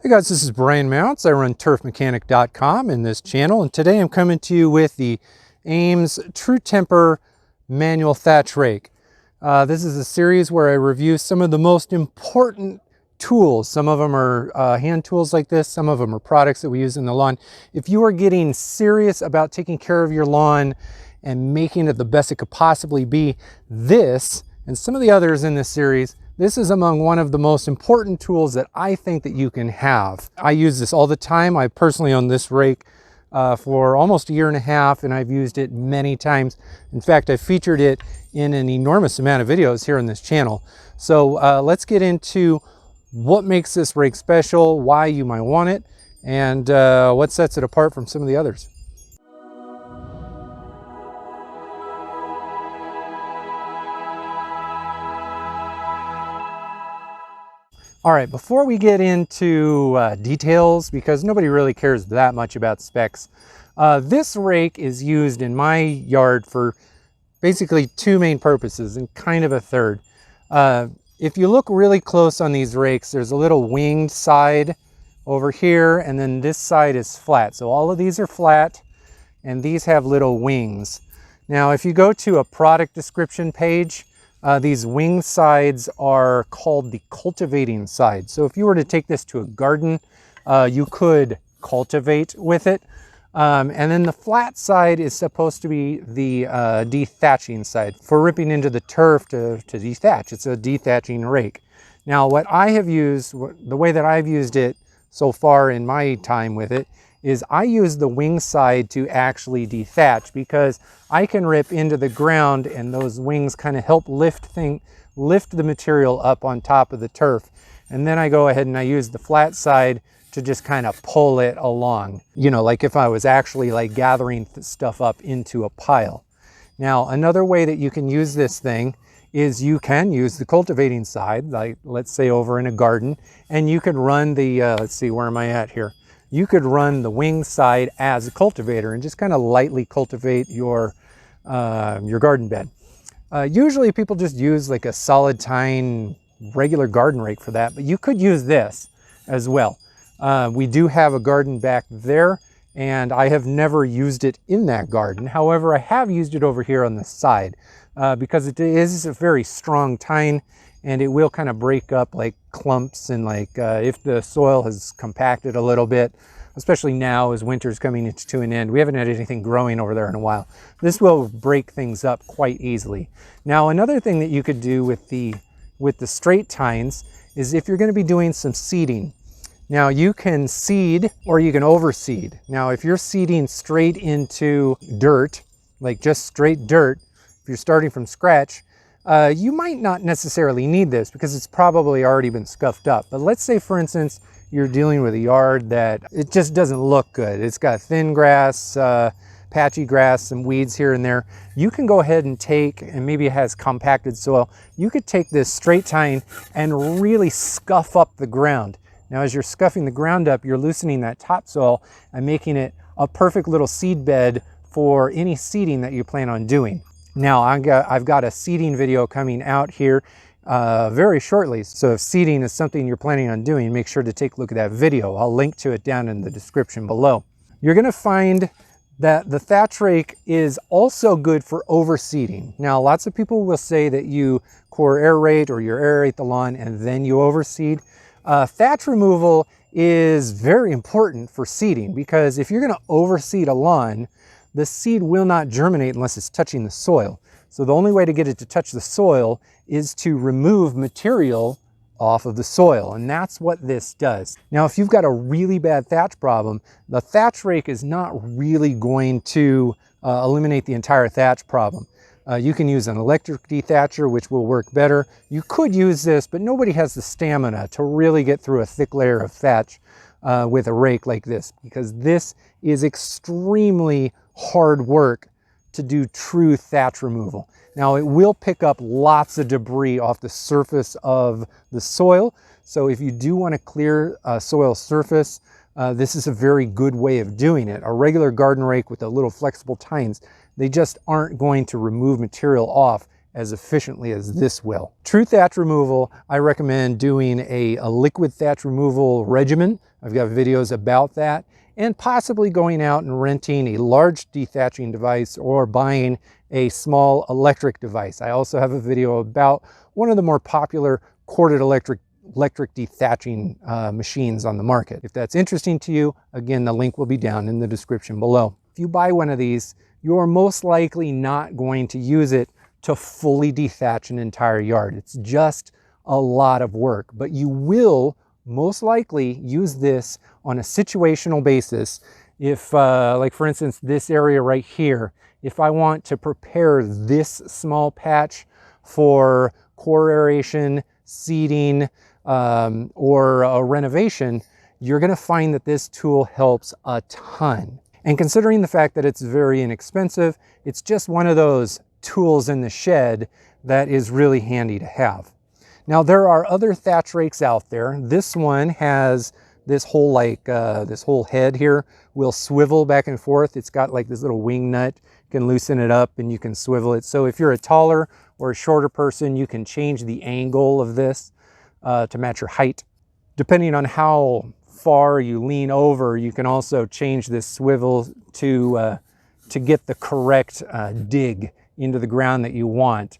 Hey guys, this is Brian Mounts. I run turfmechanic.com in this channel, and today I'm coming to you with the Ames True Temper Manual Thatch Rake. This is a series where I review some of the most important tools. Some of them are hand tools like this, some of them are products that we use in the lawn. If you are getting serious about taking care of your lawn and making it the best it could possibly be, this and some of the others in this series, this is among one of the most important tools that I think that you can have. I use this all the time. I personally own this rake for almost a year and a half, and I've used it many times. In fact, I've featured it in an enormous amount of videos here on this channel. So let's get into what makes this rake special, why you might want it, and what sets it apart from some of the others. All right, before we get into details, because nobody really cares that much about specs, this rake is used in my yard for basically two main purposes and kind of a third. If you look really close on these rakes, there's a little winged side over here, and then this side is flat. So all of these are flat, and these have little wings. Now, if you go to a product description page, these wing sides are called the cultivating side. So if you were to take this to a garden, you could cultivate with it. And then the flat side is supposed to be the dethatching side for ripping into the turf to dethatch. It's a dethatching rake. Now what I have used, the way that I've used it so far in my time with it, is I use the wing side to actually dethatch, because I can rip into the ground and those wings kind of help lift the material up on top of the turf. And then I go ahead and I use the flat side to just kind of pull it along. You know, like if I was actually like gathering stuff up into a pile. Now, another way that you can use this thing is you can use the cultivating side, like let's say over in a garden, and you could run the, let's see, where am I at here? You could run the wing side as a cultivator and just kind of lightly cultivate your garden bed. Usually people just use like a solid tine regular garden rake for that, but you could use this as well. We do have a garden back there, and I have never used it in that garden. However, I have used it over here on the side because it is a very strong tine, and it will kind of break up like clumps, and like if the soil has compacted a little bit, especially now as winter's coming to an end. We haven't had anything growing over there in a while. This will break things up quite easily. Now, another thing that you could do with the straight tines is if you're going to be doing some seeding. Now, you can seed or you can overseed. Now, if you're seeding straight into dirt, like just straight dirt, if you're starting from scratch, you might not necessarily need this because it's probably already been scuffed up. But let's say, for instance, you're dealing with a yard that it just doesn't look good. It's got thin grass, patchy grass, some weeds here and there. You can go ahead and take, and maybe it has compacted soil, you could take this straight tine and really scuff up the ground. Now, as you're scuffing the ground up, you're loosening that topsoil and making it a perfect little seed bed for any seeding that you plan on doing. Now, I've got a seeding video coming out here very shortly. So if seeding is something you're planning on doing, make sure to take a look at that video. I'll link to it down in the description below. You're going to find that the thatch rake is also good for overseeding. Now, lots of people will say that you core aerate or you aerate the lawn and then you overseed. Thatch removal is very important for seeding, because if you're going to overseed a lawn, the seed will not germinate unless it's touching the soil. So the only way to get it to touch the soil is to remove material off of the soil, and that's what this does. Now, if you've got a really bad thatch problem, the thatch rake is not really going to eliminate the entire thatch problem. You can use an electric dethatcher, which will work better. You could use this, but nobody has the stamina to really get through a thick layer of thatch with a rake like this, because this is extremely hard work to do true thatch removal. Now, it will pick up lots of debris off the surface of the soil. So if you do want to clear a soil surface, this is a very good way of doing it. A regular garden rake with the little flexible tines, they just aren't going to remove material off as efficiently as this will. True thatch removal, I recommend doing a liquid thatch removal regimen. I've got videos about that, and possibly going out and renting a large dethatching device or buying a small electric device. I also have a video about one of the more popular corded electric dethatching machines on the market. If that's interesting to you, again, the link will be down in the description below. If you buy one of these, you're most likely not going to use it to fully dethatch an entire yard. It's just a lot of work, but you will most likely use this on a situational basis. If, like for instance, this area right here, if I want to prepare this small patch for core aeration, seeding, or a renovation, you're gonna find that this tool helps a ton. And considering the fact that it's very inexpensive, it's just one of those tools in the shed that is really handy to have. Now there are other thatch rakes out there. This one has this whole this whole head here will swivel back and forth. It's got like this little wing nut. You can loosen it up and you can swivel it. So if you're a taller or a shorter person, you can change the angle of this to match your height. Depending on how far you lean over, you can also change this swivel to get the correct dig into the ground that you want.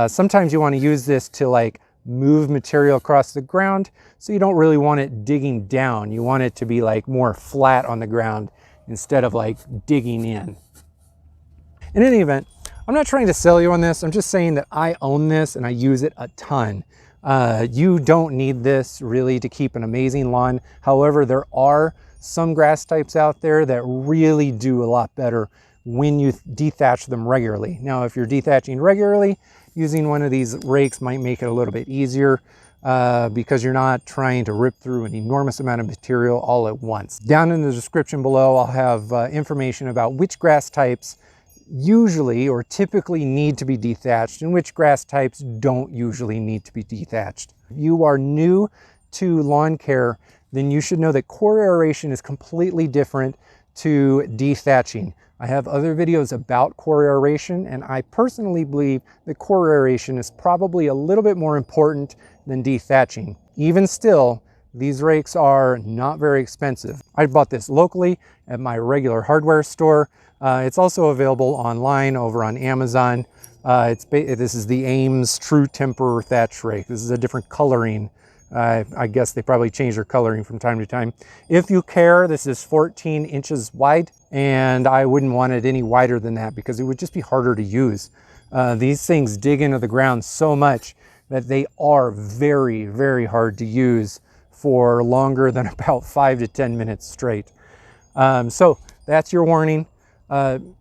Sometimes you want to use this to like move material across the ground, so you don't really want it digging down. You want it to be like more flat on the ground instead of like digging in. In any event, I'm not trying to sell you on this. I'm just saying that I own this and I use it a ton. You don't need this really to keep an amazing lawn. However, there are some grass types out there that really do a lot better when you dethatch them regularly. Now, if you're dethatching regularly, using one of these rakes might make it a little bit easier because you're not trying to rip through an enormous amount of material all at once. Down in the description below, I'll have information about which grass types usually or typically need to be dethatched and which grass types don't usually need to be dethatched. If you are new to lawn care, then you should know that core aeration is completely different to dethatching. I have other videos about core aeration, and I personally believe that core aeration is probably a little bit more important than dethatching. Even still, these rakes are not very expensive. I bought this locally at my regular hardware store. It's also available online over on Amazon. This is the Ames True Temper Thatch Rake. This is a different coloring. I guess they probably change their coloring from time to time. If you care, this is 14 inches wide, and I wouldn't want it any wider than that because it would just be harder to use. These things dig into the ground so much that they are very, very hard to use for longer than about 5 to 10 minutes straight. So that's your warning.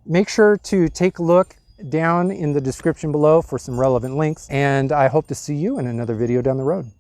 Make sure to take a look down in the description below for some relevant links, and I hope to see you in another video down the road.